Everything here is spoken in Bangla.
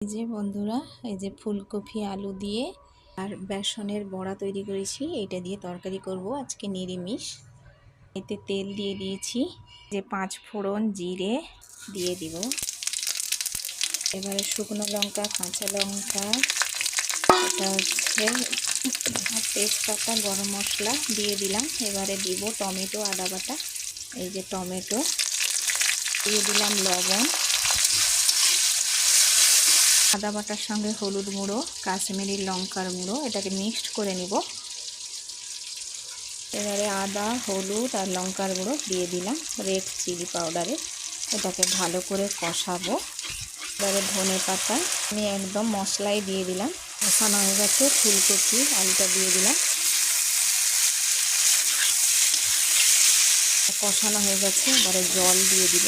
এই যে বন্ধুরা, এই যে ফুলকপি আলু দিয়ে আর বেসনের বড়া তৈরি করেছি। এটা দিয়ে তরকারি করব আজকে নিরামিষ। এতে তেল দিয়ে দিয়েছি, যে 5 ফোড়ন জিরে দিয়ে দিব। এবারে শুকনো লঙ্কা, কাঁচা লঙ্কা, এটা হচ্ছে তেজপাতা, গরম মশলা দিয়ে দিলাম। এবারে দিব টমেটো, আদা বাটা। এই যে টমেটো দিয়ে দিলাম, লবণ, আদা বাটার সঙ্গে হলুদ গুঁড়ো, কাশ্মীরি লঙ্কার গুঁড়ো, এটাকে মিক্সড করে নিব। এবারে আদা, হলুদ আর লঙ্কার গুঁড়ো দিয়ে দিলাম, রেড চিলি পাউডারে। এটাকে ভালো করে কষাবো। এবারে ধনে পাতা আমি একদম মশলাই দিয়ে দিলাম। কষানো হয়ে গেছে, ফুলকপি আলুটা দিয়ে দিলাম। কষানো হয়ে গেছে, এবারে জল দিয়ে দিব।